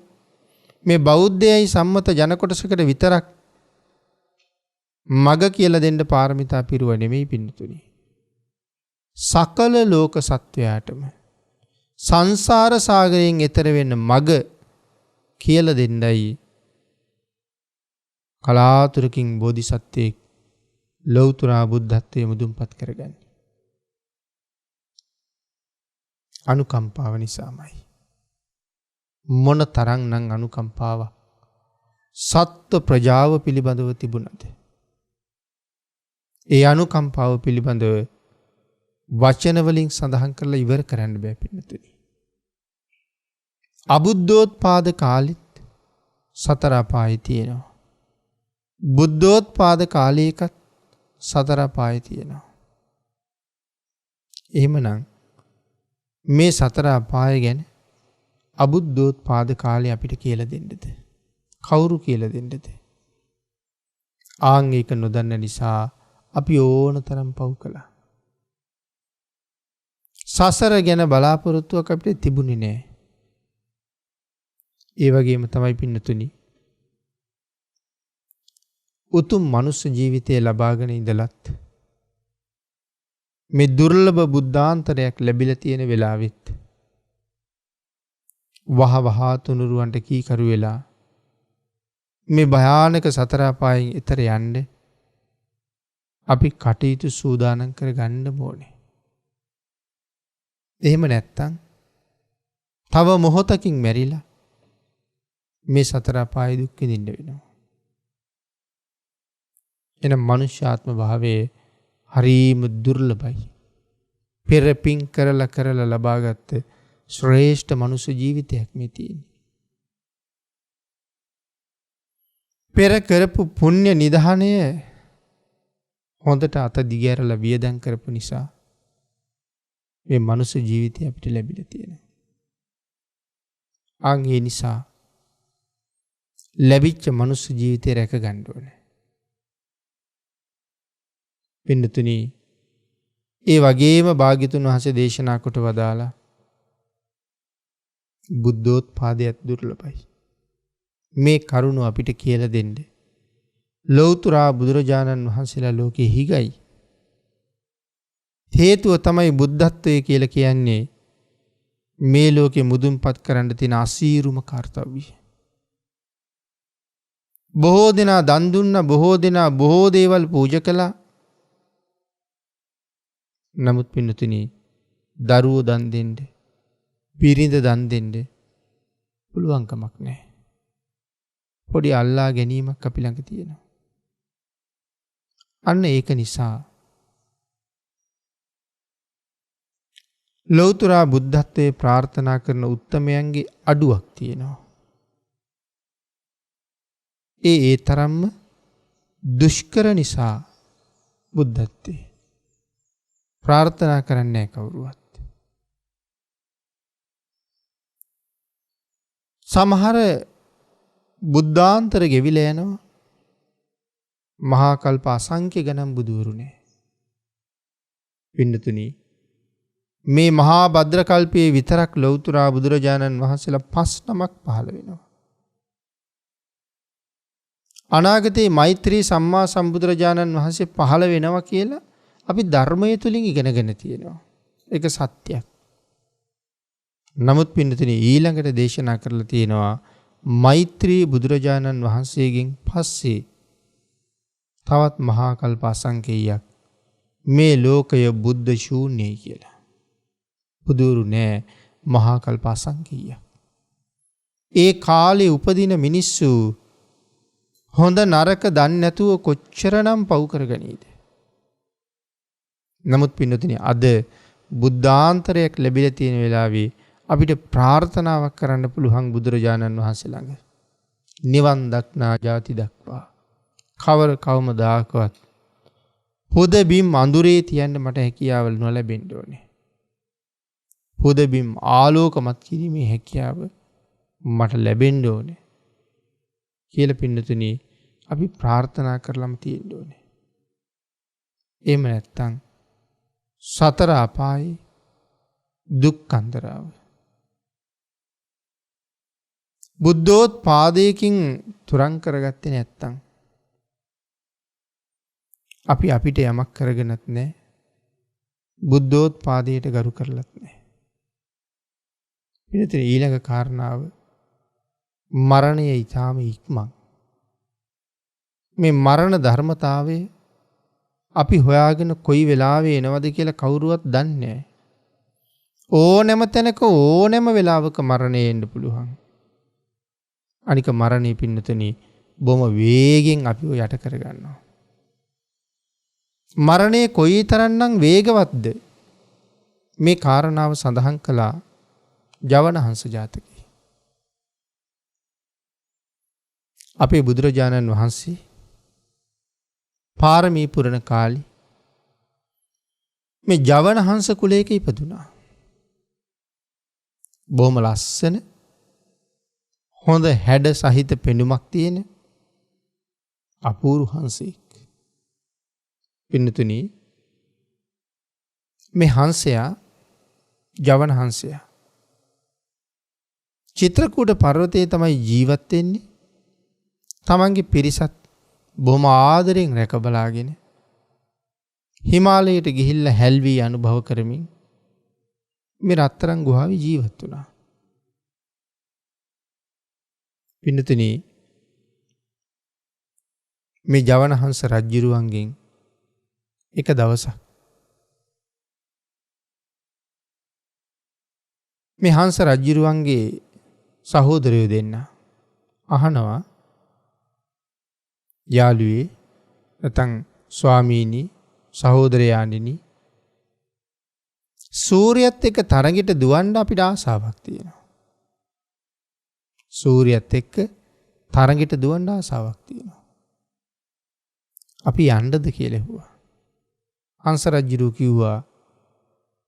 මේ බෞද්ධයයි සම්මත ජන කොටසකට විතරක් මග කියලා දෙන්න පාරමිතා පිරුව නෙමෙයි පින්නතුනි. සකල ලෝක සත්වයාටම සංසාර සාගරයෙන් එතර වෙන්න මග කියලා දෙන්නයි කලාතුරකින් බෝධිසත්වයෙක් ලෞතුරා බුද්ධත්වයේ මුදුන්පත් කරගන්නේ. අනුකම්පාව නිසාමයි. මොන තරම්නම් අනුකම්පාව සත්ත්ව ප්‍රජාව පිළිබඳව තිබුණද? ඒ අනුකම්පාව පිළිබඳව වචන වලින් සඳහන් කරලා ඉවර කරන්න බෑ පින්නතුනි. අබුද්ධෝත්පාද කාලෙත් සතර අපායේ තියෙනවා. බුද්ධෝත්පාද කාලයකත් සතර අපායේ තියෙනවා. එහෙමනම් මේ සතර අපාය ගැන අබුද්ධෝත්පාද කාලේ අපිට කියලා දෙන්නද? කවුරු කියලා දෙන්නද? ආන් ඒක නොදන්න නිසා අපි ඕන තරම් පව් කළා. සසර ගැන බලාපොරොත්තුවක් අපිට තිබුණේ නෑ. ඒ වගේම තමයි පින්නතුනි, උතුම් මනුස්ස ජීවිතය ලබාගෙන ඉඳලත් මේ දුර්ලභ බුද්ධාන්තරයක් ලැබිලා තියෙන වෙලාවෙත් වහ තුනුරුවන්ට කීකරු වෙලා මේ භයානක සතර අපායෙන් එතර යන්න අපි කටයුතු සූදානම් කර ගන්න ඕනේ. එහෙම නැත්තම් තව මොහොතකින් මැරිලා මේ සතර අපාය දුක් විඳින්න වෙනවා. එනම් මනුෂ්‍යාත්ම භාවයේ හරීම දුර්ලභයි. පෙර පින් කරලා ලබාගත් ශ්‍රේෂ්ඨ මනුෂ්‍ය ජීවිතයක් මේ තියෙන්නේ. පෙර කරපු පුණ්‍ය නිධානය හොඳට අත දිගෑරලා වියදම් කරපු නිසා මේ මනුෂ්‍ය ජීවිතය අපිට ලැබිලා තියෙනවා. අන් ඒ නිසා ලැබිච්ච මනුෂ්‍ය ජීවිතය රැක ගන්න ඕනේ. පින්නතුනි, ඒ වගේම භාග්‍යතුන් වහන්සේ දේශනා කොට වදාලා බුද්ධෝත්පාදයත් දුර්ලභයි. මේ කරුණ අපිට කියලා දෙන්න ලෞතුරා බුදුරජාණන් වහන්සේලා ලෝකේ හිගයි. හේතුව තමයි බුද්ධත්වයේ කියලා කියන්නේ මේ ලෝකෙ මුදුන්පත් කරන්න තියෙන අසීරුම කාර්යය. බොහෝ දෙනා දන් දුන්නා, බොහෝ දෙනා බොහෝ දේවල් පූජා කළා. නමුත් පින්නතුනි, දරුවෝ දන් දෙන්න, පිරිඳ දන් දෙන්න පුළුවන් කමක් නැහැ. පොඩි අල්ලා ගැනීමක් අපි ළඟ තියෙනවා. අන්න ඒක නිසා ලෞතුරා බුද්ධත්වයේ ප්‍රාර්ථනා කරන උත්තමයන්ගේ අඩුවක් තියෙනවා. ඒ තරම්ම දුෂ්කර නිසා බුද්ධත්වයේ ප්‍රාර්ථනා කරන්නේ කවුරුවත්. සමහර බුද්ධාන්තර ගෙවිලා යනවා. මහා කල්ප අසංඛ්‍ය ගණන් බුදුවරුනේ. පින්නතුනි, මේ මහා භද්‍ර කල්පයේ විතරක් ලෞතුරා බුදුරජාණන් වහන්සේලා 5 නමක් පහළ වෙනවා. අනාගතයේ මෛත්‍රී සම්මා සම්බුදුරජාණන් වහන්සේ පහළ වෙනවා කියලා අපි ධර්මයේ තුලින් ඉගෙනගෙන තියෙනවා. ඒක සත්‍යයක්. නමුත් පින්නතුනි, ඊළඟට දේශනා කරලා තියෙනවා මෛත්‍රී බුදුරජාණන් වහන්සේගෙන් පස්සේ තවත් මහා කල්ප අසංඛේයයක් මේ ලෝකය බුද්ධ ශූන්‍යයි කියලා. බුදුරු නෑ, මහා කල්ප අසංඛේයයක්. ඒ කාලේ උපදින මිනිස්සු හොඳ නරක දන්නේ නැතුව කොච්චරනම් පව් කරගනීද? නමුත් පින්නතුනි අද බුද්ධාන්තරයක් ලැබිලා තියෙන වෙලාවේ අපිට ප්‍රාර්ථනාවක් කරන්න පුළුවන් බුදුරජාණන් වහන්සේ ළඟ. නිවන් දක්නා ජාති දක්වා කවර කවමදාකවත් හොද බිම් අඳුරේ තියන්න මට හැකියාව නොලැබෙන්න ඕනේ. හොද බිම් ආලෝකමත් කිරීමේ හැකියාව මට ලැබෙන්න ඕනේ කියලා පින්නතුනි අපි ප්‍රාර්ථනා කරලම තියෙන්න ඕනේ. එහෙම නැත්නම් සතර අපායේ දුක්ඛන්දරාව බුද්ධෝත්පාදයකින් තුරන් කරගත්තේ නැත්තම් අපි අපිට යමක් කරගෙනත් නැහැ. බුද්ධෝත්පාදයට ගරු කරලත් නැහැ. ඊට ඊළඟ කාරණාව මරණය ඊටාම ඉක්මන්. මේ මරණ ධර්මතාවය අපි හොයාගෙන කොයි වෙලාවෙ එනවද කියලා කවුරුවත් දන්නේ නැහැ. ඕනෑම තැනක ඕනෑම වෙලාවක මරණය එන්න පුළුවන්. අනික මරණය පින්නතනි බොහොම වේගෙන් අපිව යට කරගන්නවා. මරණය කොයිතරම්නම් වේගවත්ද මේ කාරණාව සඳහන් කළා ජවනහංස ජාතකයේ. අපේ බුදුරජාණන් වහන්සේ පාරමී පුරන කාලේ මේ ජවනහංස කුලයක ඉපදුනා. බොහොම ලස්සන හොඳ හැඩ සහිත පෙනුමක් තියෙන අපූරු හංසෙක්. පින්නතුනි මේ හංසයා ජවන හංසයා චිත්‍රකූට පර්වතයේ තමයි ජීවත් වෙන්නේ. තමන්ගේ පිරිසත් බොහොම ආදරෙන් රැක බලාගෙන හිමාලයට ගිහිල්ලා හැල්වි අනුභව කරමින් මේ රත්තරන් ගුහාවේ ජීවත් වුණා. පින්නතුනි මේ ජවනහංස රජුරුවන්ගෙන් එක දවසක් මේ හංස රජුරුවන්ගේ සහෝදරයෝ දෙන්න අහනවා යාළුවේ නැත්නම් ස්වාමීනි සහෝදරයාණෙනි සූර්යයත් එක්ක තරඟෙට දුවන්න අපිට ආසාවක් තියෙනවා. සූර්යයත් එක්ක තරඟෙට දුවන්න ආසාවක් තියෙනවා. අපි යන්නද කියලා ඇහුවා. හංස රජුරු කිව්වා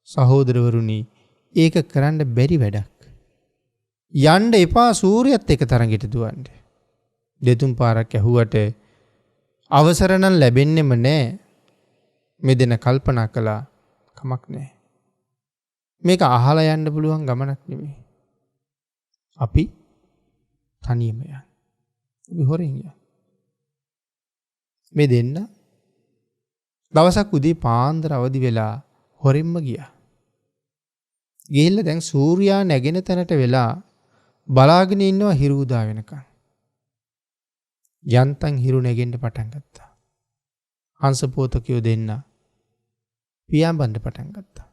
සහෝදරවරුනි ඒක කරන්න බැරි වැඩක්. යන්න එපා සූර්යයත් එක්ක තරඟෙට දුවන්න. දෙතුන් පාරක් ඇහුවට අවසර නම් ලැබෙන්නෙම නැහැ. මේ දෙන කල්පනා කළා කමක් නැහැ. මේක අහලා යන්න පුළුවන් ගමනක් නෙමෙයි. අපි තනියම යන්න. අපි හොරෙන් යන්න. මේ දෙන්න දවසක් උදේ පාන්දර අවදි වෙලා හොරෙන්ම ගියා. ගිහිල්ලා දැන් සූර්යා නැගෙන තැනට වෙලා බලාගෙන ඉන්නවා හිරු උදා වෙනකන්. යන්තම් හිරු නැගෙන්න පටන් ගත්තා. හංස පෝතකයෝ දෙන්න පියාඹන්න පටන් ගත්තා.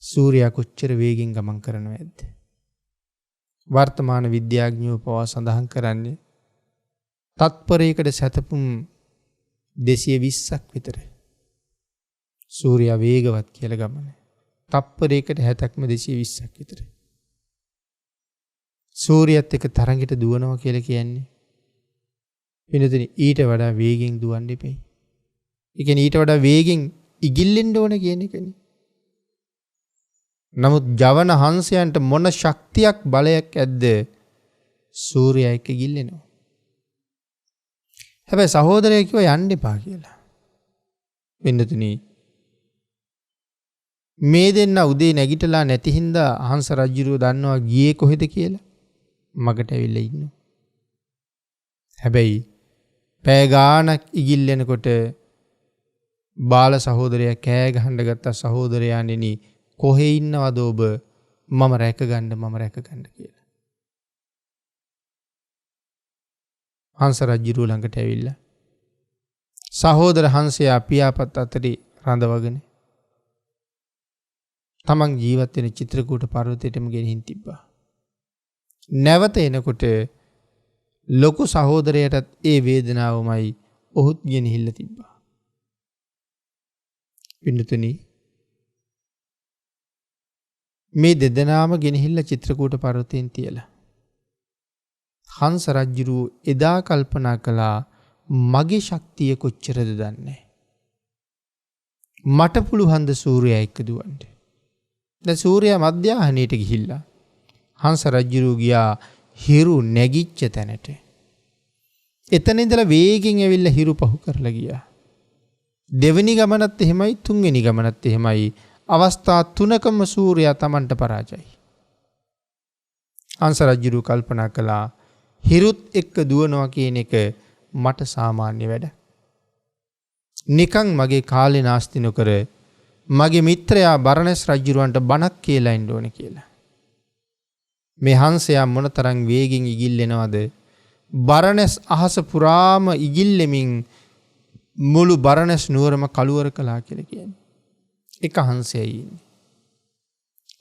සූර්යා කොච්චර වේගෙන් ගමන් කරනවද? වර්තමාන විද්‍යාඥයෝ පවා සඳහන් කරන්නේ තත්පරයකට සැතපුම් 220ක් විතර. සූර්යා වේගවත් කියලා ගමන. තත්පරයකට 60ක්ම 220ක් විතර. සූර්යයත් එක්ක තරඟෙට දුවනවා කියලා කියන්නේ වෙනදෙන ඊට වඩා වේගෙන් දුවන්න එපයි. ඒ කියන්නේ ඊට වඩා වේගෙන් ඉගිල්ලෙන්න ඕන කියන එකනේ. නමුත් ජවන හංසයන්ට මොන ශක්තියක් බලයක් ඇද්ද සූර්යයා එක්ක ඉගිල්ලෙනවා. හැබැයි සහෝදරයෙක් කිව්වා යන්න එපා කියලා. වෙන්නතුනි මේ දෙන්න උදේ නැගිටලා නැති හින්දා හංස රජුරෝ දන්නවා ගියේ කොහෙද කියලා. මගට ඇවිල්ලා ඉන්නවා. හැබැයි පෑ ගාණක් ඉගිල්ලෙනකොට බාල සහෝදරයා කෑ ගහන්න ගත්ත සහෝදරයාණෙනි කොහේ ඉන්නවද ඔබ? මම රැකගන්න කියලා. හංස රජුරෝ ළඟට ඇවිල්ලා සහෝදර හංසයා පියාපත් අතරේ රඳවගෙන තමන් ජීවත් වෙන චිත්‍රකූට පර්වතයටම ගෙනින් තිබ්බා. නැවත එනකොට ලොකු සහෝදරයටත් ඒ වේදනාවමයි ඔහුත් ගෙනහිල්ල තිබ්බා. පින්නතුනි මේ දෙදෙනාම ගෙනහිල්ල චිත්‍රකූට පර්වතයෙන් තියලා. හංස රජුරෝ එදා කල්පනා කළා මගේ ශක්තිය කොච්චරද දන්නේ. මට පුළුවන් ද සූර්යයා එක්ක දුවන්න. දැන් සූර්යයා මධ්‍යාහනයට ගිහිල්ලා හංස රජුරෝ ගියා හිරු නැගිච්ච තැනට. එතන ඉඳලා වේගෙන් ඇවිල්ලා හිරු පහු කරලා ගියා. දෙවෙනි ගමනත් එහෙමයි තුන්වෙනි ගමනත් එහෙමයි. අවස්ථා තුනකම සූර්යයා Tamanට පරාජයයි. හංස රජුරෝ කල්පනා කළා හිරුත් එක්ක දුවනවා කියන එක මට සාමාන්‍ය වැඩ. නිකන් මගේ කාලේ නාස්ති නොකර මගේ මිත්‍රයා බරණැස් රජුරවන්ට බණක් කියලා ඉන්න ඕනේ කියලා. මේ හංසයා මොනතරම් වේගෙන් ඉගිල්ලෙනවද? බරණැස් අහස පුරාම ඉගිල්ලෙමින් මුළු බරණැස් නුවරම කළුවර කළා කියලා කියන්නේ. එක හංසයයි ඉන්නේ.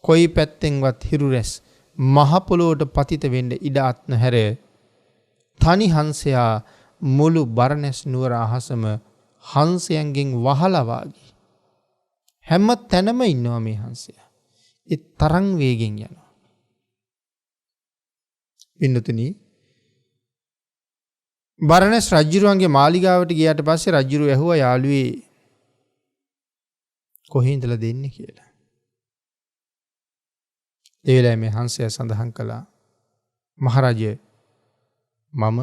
කොයි පැත්තෙන්වත් හිරු රැස් මහ පොළොවට පතිත වෙන්න ඉඩ අත් නැහැර තනි හංසයා මුළු බරණැස් නුවර අහසම හංසයන්ගෙන් වහලා වාගේ හැම තැනම ඉන්නවා මේ හංසයා. ඒ තරම් වේගෙන් යනවා. පින්නතුනි බරණැස් රජුරුවන්ගේ මාලිගාවට ගියාට පස්සේ රජුරුව ඇහුවා යාළුවේ කොහේ ඉඳලා දෙන්නේ කියලා. ඒ වෙලාවේ මේ හංසයා සඳහන් කළා මහරජය මම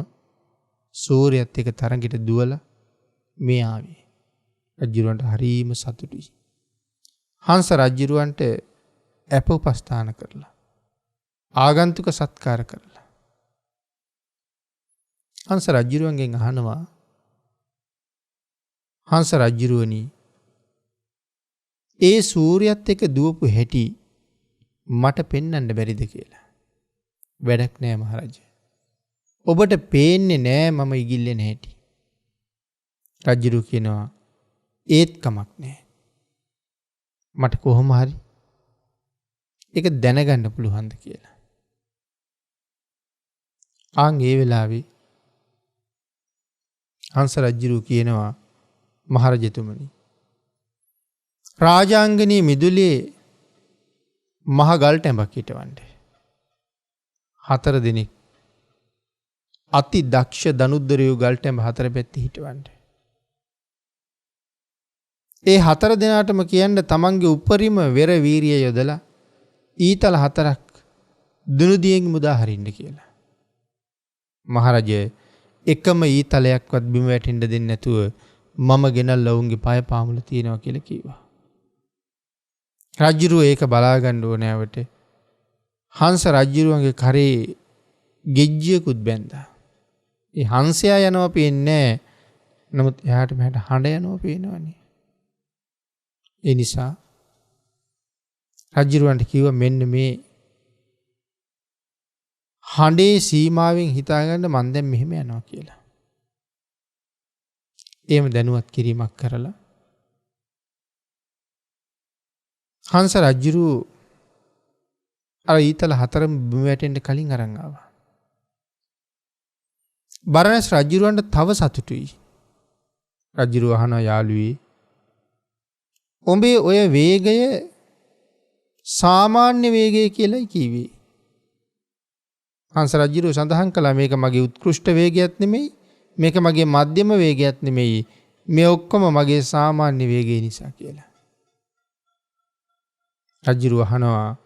සූර්යයත් එක්ක තරඟෙට දුවලා මේ ආවේ. රජුරවන්ට හරීම සතුටුයි. හංස රජුරවන්ට අප උපස්ථාන කරලා ආගන්තුක සත්කාර කරලා හංස රජුරවන්ගෙන් අහනවා හංස රජුරුවනි ඒ සූර්යයත් එක්ක දුවපු හැටි මට පෙන්වන්න බැරිද කියලා. වැඩක් නෑ මහරජා. ඔබට පේන්නේ නෑ මම ඉගිල්ලෙන හැටි. රජුරු කියනවා ඒත් කමක් නෑ. මට කොහොම හරි ඒක දැනගන්න පුළුවන්ද කියලා. ආන් ඒ වෙලාවේ හංස රජුරු කියනවා මහරජතුමනි රාජාංගනී මිදුලේ මහ ගල් ටැඹක් හිටවන්න. 4 දිනක් අති දක්ෂ දනුද්දරයෝ ගල් ටැඹ 4 පැත්තේ හිටවන්න. ඒ 4 දෙනාටම කියන්න තමන්ගේ උපරිම වෙර වීරිය යොදලා ඊතල 4ක් දුනුදියෙන් මුදා හරින්න කියලා. මහරජය එකම ඊතලයක්වත් බිම වැටෙන්න දෙන්නේ නැතුව මම ගෙනල්ලා උන්ගේ පය පාමුල තියනවා කියලා කිව්වා. රජුරුව ඒක බලා ගන්න ඕනෑවට හංස රජුරුවන්ගේ කරේ ගෙජ්ජියකුත් බැන්දා. ඒ හංසයා යනවා පේන්නේ නැහැ. නමුත් එහාට මෙහාට හඬ යනවා පේනවනේ. ඒ නිසා රජුරුවන්ට කිව්වා මෙන්න මේ හඬේ සීමාවෙන් හිතාගන්න මන් දැන් මෙහෙම යනවා කියලා. එහෙම දැනුවත් කිරීමක් කරලා හංස රජුරු අර ඊතල 4ම බිම වැටෙන්න කලින් අරන් ආවා. බරණැස් රජුරවන්ට තව සතුටුයි. රජුරුව අහනවා යාළුවේ උඹේ ඔය වේගය සාමාන්‍ය වේගය කියලායි කිව්වේ. හංස රජුරුව සඳහන් කළා මේක මගේ උත්කෘෂ්ඨ වේගයක් නෙමෙයි, මේක මගේ මධ්‍යම වේගයක් නෙමෙයි, මේ ඔක්කොම මගේ සාමාන්‍ය වේගය නිසා කියලා. රජුරුව අහනවා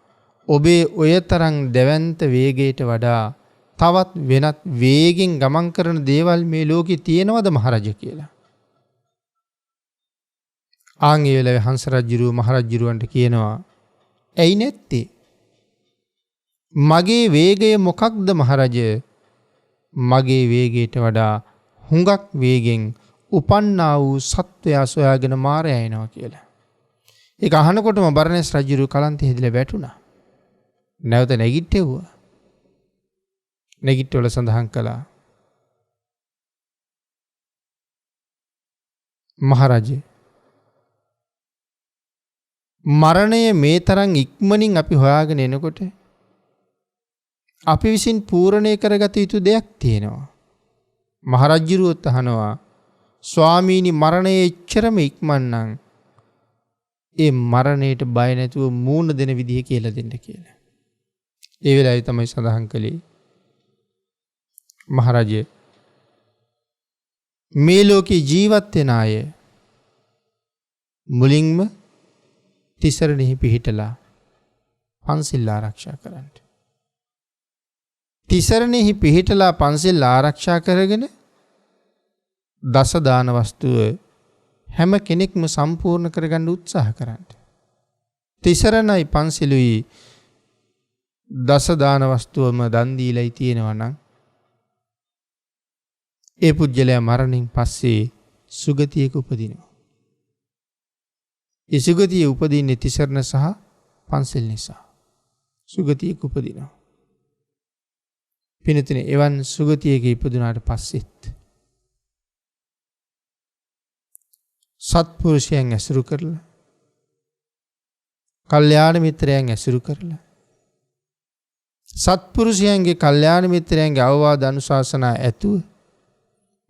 ඔබේ ඔය තරම් දැවැන්ත වේගයට වඩා තවත් වෙනත් වේගෙන් ගමන් කරන දේවල් මේ ලෝකේ තියෙනවද මහරජා කියලා. ආන් ඒ වෙලාවේ හංස රජුරුව මහරජුරවන්ට කියනවා ඇයි නැත්තේ? මගේ වේගය මොකක්ද මහරජය? මගේ වේගයට වඩා හුඟක් වේගෙන් උපන්නා වූ සත්වයා සොයාගෙන මාරයා එනවා කියලා. ඒක අහනකොටම බරණැස් රජුරුව කලන්තේ හැදිලා වැටුණා. නැවත නැගිට්ටෙව්වා. නැගිට්ටවල සඳහන් කළා මහරජය මරණය මේ තරම් ඉක්මනින් අපි හොයාගෙන එනකොට අපි විසින් පූර්ණය කරගත යුතු දෙයක් තියෙනවා. මහරජුරුවොත් අහනවා ස්වාමීනි මරණය එච්චරම ඉක්මන්නම් ඒ මරණයට බය නැතුව මූණ දෙන විදිහ කියලා දෙන්න කියලා. ඒ වෙලාවේ තමයි සඳහන් කළේ මහරජය මේ ලෝකේ ජීවත් වෙන අය මුලින්ම තිසරණෙහි පිහිටලා පන්සිල් ආරක්ෂා කරන්න. තිසරණෙහි පිහිටලා පන්සිල් ආරක්ෂා කරගෙන දස දාන වස්තුව හැම කෙනෙක්ම සම්පූර්ණ කරගන්න උත්සාහ කරන්න. තිසරණයි පන්සිලුයි දස දාන වස්තුවම දන් දීලායි තියෙනවා නම් ඒ පුජ්‍යලයා මරණින් පස්සේ සුගතියක උපදිනවා. ඒ සුගතිය උපදින්නේ තිසරණ සහ පන්සිල් නිසා. සුගතියක උපදිනවා. පිනතුනේ එවන් සුගතියක ඉපදුනාට පස්සෙත් සත්පුරුෂයන් ඇසුරු කරලා කල්යාණ මිත්‍රයන් ඇසුරු කරලා සත්පුරුෂයන්ගේ කල්යාණ මිත්‍රයන්ගේ අවවාද අනුශාසනා ඇතුව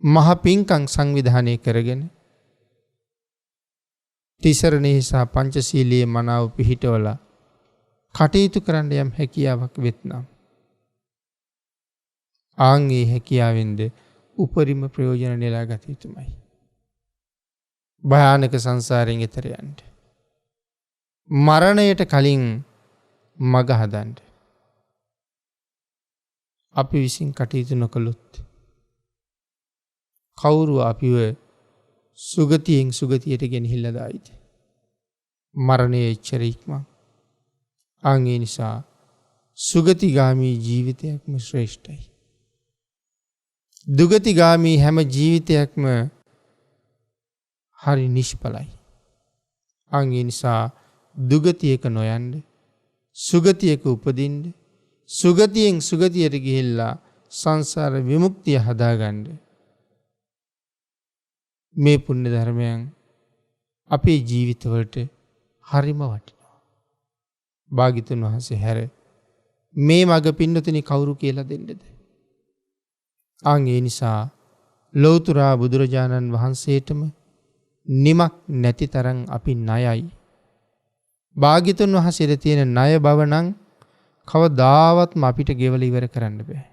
මහ පිංකම් සංවිධානය කරගෙන තිසරණෙහි සහ පංචශීලයේ මනාව පිහිටවලා කටයුතු කරන්න යම් හැකියාවක් වෙත්නම් ආන්ගේ හැකියාවෙන්ද උපරිම ප්‍රයෝජන නෙලා ගත යුතුමයි. භයානක සංසාරයෙන් එතර යන්න. මරණයට කලින් මග හදන්න. අපි විසින් කටයුතු නොකළොත් කවුරු අපිව සුගතියෙන් සුගතියට ගෙනහිල්ලා දායිද? මරණය එච්චර ඉක්මන්. ඒ නිසා සුගතිගාමී ජීවිතයක්ම ශ්‍රේෂ්ඨයි. දුගතිගාමී හැම ජීවිතයක්ම හරි නිෂ්ඵලයි. ඒ නිසා දුගතියක නොයන්න සුගතියක උපදින්න සුගතියෙන් සුගතියට ගිහිල්ලා සංසාර විමුක්තිය හදාගන්න මේ පුණ්‍ය ධර්මයන් අපේ ජීවිතවලට හරිම වටිනවා. භාග්‍යතුන් වහන්සේ හැර මේ මඟ පින්නතුනි කවුරු කියලා දෙන්නද? ඒ නිසා ලෞතර බුදුරජාණන් වහන්සේටම නිමක් නැති තරම් අපි ණයයි. භාග්‍යතුන් වහන්සේට තියෙන ණය බව නම් කවදාවත්ම අපිට ගෙවලා ඉවර කරන්න බෑ.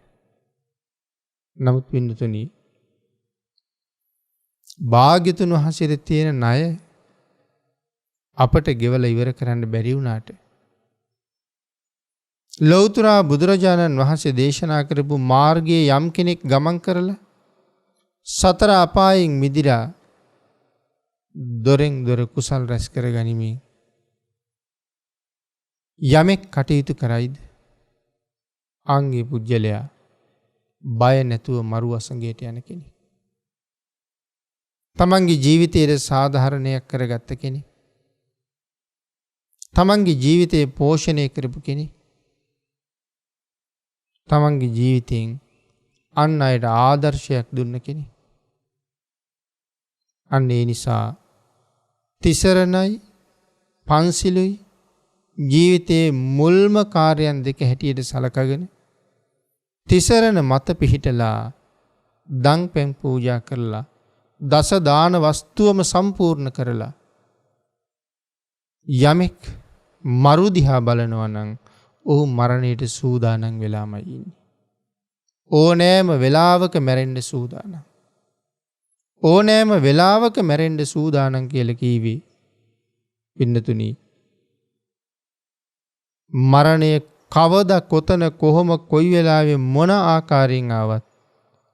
නමුත් පින්නතුනි භාග්‍යතුන් වහන්සේට තියෙන ණය අපට ගෙවලා ඉවර කරන්න බැරි වුණාට ලෞතර බුදුරජාණන් වහන්සේ දේශනා කරපු මාර්ගයේ යම් කෙනෙක් ගමන් කරලා සතර අපායෙන් මිදිලා දොරෙන් දොර කුසල් රැස් කර ගනිමින් යමෙක් කටයුතු කරයිද ආන්ගේ පුජ්‍යලයා බය නැතුව මරු අසංගයට යන කෙනෙක්. තමන්ගේ ජීවිතයේ සාධාරණයක් කරගත්ත කෙනෙක්. තමන්ගේ ජීවිතය පෝෂණය කරපු කෙනෙක්. තමන්ගේ ජීවිතයෙන් අන් අයට ආදර්ශයක් දුන්න කෙනෙක්. ඒ නිසා තිසරණයි පන්සිලුයි ජීවිතයේ මුල්ම කාර්යයන් දෙක හැටියට සලකගෙන තිසරණ මත පිහිටලා දන් පෙන් පූජා කරලා දස දාන වස්තුවම සම්පූර්ණ කරලා යමෙක් මරු දිහා බලනවා නම් ඔහු මරණයට සූදානම් වෙලාමයි ඉන්නේ. ඕනෑම වෙලාවක මැරෙන්න සූදානම්. ඕනෑම වෙලාවක මැරෙන්න සූදානම් කියලා කීවේ පින්නතුනි මරණය කවද කොතන කොහොම කොයි වෙලාවෙ මොන ආකාරයෙන් ආවත්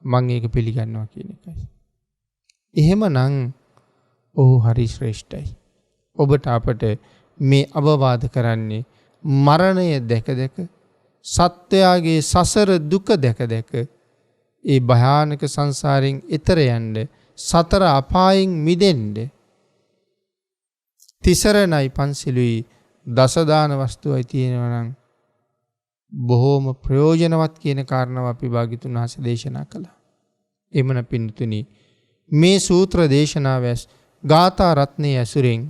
මම ඒක පිළිගන්නවා කියන එකයි. එහෙමනම් ඔහු හරි ශ්‍රේෂ්ඨයි. ඔබට අපට මේ අවවාද කරන්නේ මරණය දැක දැක සත්වයාගේ සසර දුක දැක දැක ඒ භයානක සංසාරයෙන් එතර යන්න සතර අපායෙන් මිදෙන්න තිසරණයි පන්සිලුයි දස දාන වස්තුවයි තියෙනවා නම් බොහෝම ප්‍රයෝජනවත් කියන කාරණාව අපි භාග්‍යතුන් වහන්සේ දේශනා කළා. එමන පින්තුනි මේ සූත්‍ර දේශනාව ගාථා රත්නයේ ඇසුරෙන්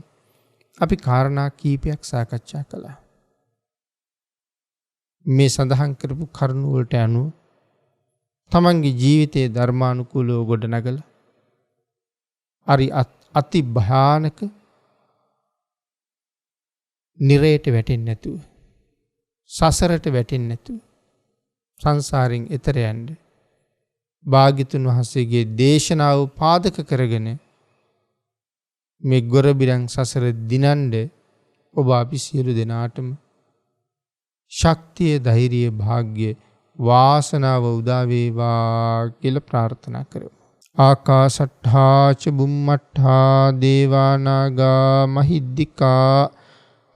අපි කාරණා කීපයක් සාකච්ඡා කළා. මේ සඳහන් කරපු කරුණු වලට අනුව තමන්ගේ ජීවිතයේ ධර්මානුකූලව ගොඩනගලා අති භයානක නිරයට වැටෙන්නේ නැතුව සසරට වැටෙන්නේ නැතුව සංසාරයෙන් එතර යන්න භාග්‍යතුන් වහන්සේගේ දේශනාව පාදක කරගෙන මේ ගොරබිරන් සසර දිනන්න ඔබ අපි සියලු දෙනාටම ශක්තිය ධෛර්යය භාග්‍ය වාසනාව උදා වේවා කියලා ප්‍රාර්ථනා කරමු. ආකාශට්ඨා ච බුම්මට්ඨා දේවා නාග මහිද්దికා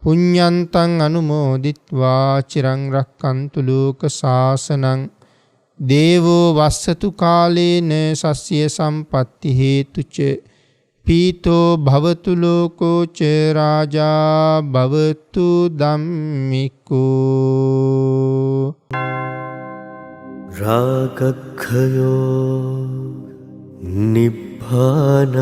පුඤ්ඤන්තං අනුමෝදිත්වා චිරං රක්칸තු ලෝක සාසනං දේවෝ වස්සතු කාලේන සස්්‍ය සම්පatti හේතුච පීතෝ භවතු ලෝකෝ ච රාජා භවතු ධම්මිකෝ රාගක්ඛයෝ නිබ්බානං